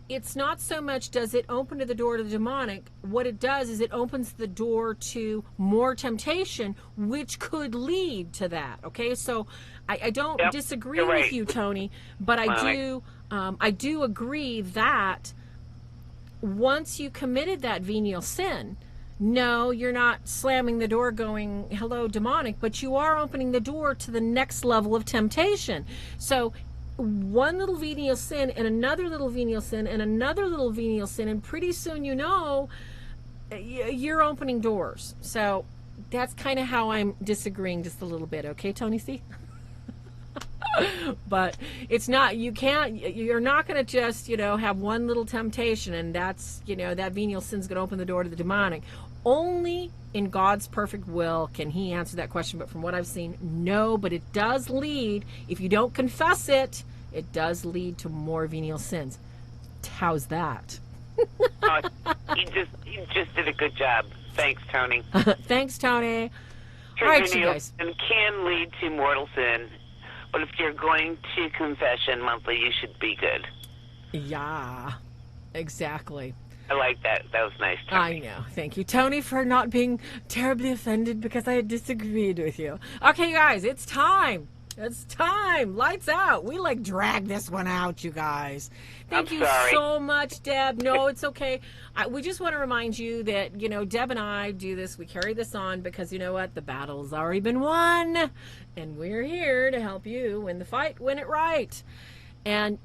it's not so much does it open to the door to the demonic. What it does is it opens the door to more temptation, which could lead to that. Okay, so I don't disagree with you, Tony, but I do agree that once you committed that venial sin, no, you're not slamming the door going, hello, demonic, but you are opening the door to the next level of temptation. So one little venial sin and another little venial sin and another little venial sin, and pretty soon you're opening doors. So that's kind of how I'm disagreeing just a little bit. Okay, Tony C? But it's not, you're not going to just, have one little temptation and that's, that venial sin's going to open the door to the demonic. Only in God's perfect will can he answer that question. But from what I've seen, no, but it does lead, if you don't confess it, it does lead to more venial sins. How's that? He just did a good job. Thanks, Tony. Thanks, Tony. All right, you guys. And can lead to mortal sin, but if you're going to confession monthly, you should be good. Yeah, exactly. I like that. That was nice, Tony. I know. Thank you, Tony, for not being terribly offended because I disagreed with you. Okay, guys, it's time. It's time. Lights out. We drag this one out, you guys. Thank you so much, Deb. No, it's okay. We just want to remind you that, Deb and I do this. We carry this on because you know what? The battle's already been won. And we're here to help you win the fight, win it right. And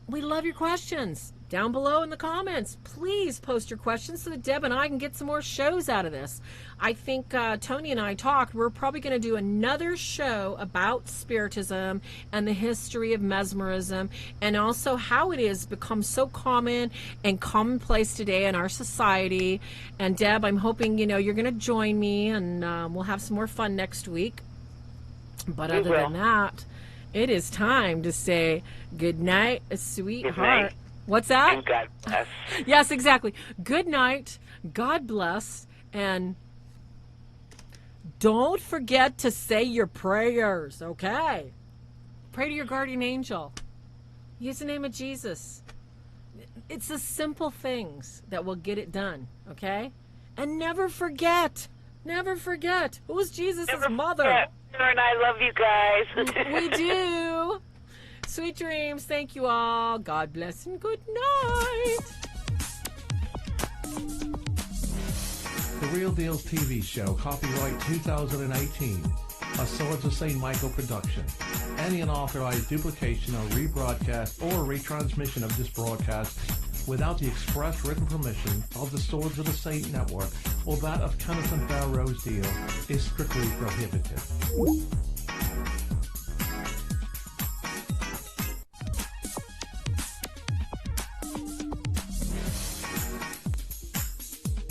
we love your questions. down below in the comments. Please post your questions so that Deb and I can get some more shows out of this. I think Tony and I talked. We're probably going to do another show about Spiritism and the history of mesmerism, and also how it has become so common and commonplace today in our society. And Deb, I'm hoping you're going to join me, and we'll have some more fun next week. But other than that, it is time to say good night, sweetheart. Good night. What's that? And God bless. Yes, exactly. Good night. God bless. And don't forget to say your prayers, okay? Pray to your guardian angel. Use the name of Jesus. It's the simple things that will get it done, okay? And never forget. Never forget. Who was Jesus' mother? Forget. And I love you guys. We do. Sweet dreams. Thank you all. God bless and good night. The Real Deals TV show, copyright 2018, a Swords of St. Michael production. Any unauthorized duplication or rebroadcast or retransmission of this broadcast without the express written permission of the Swords of the Saint Network or that of Kenneth and Farrow's Deal is strictly prohibited.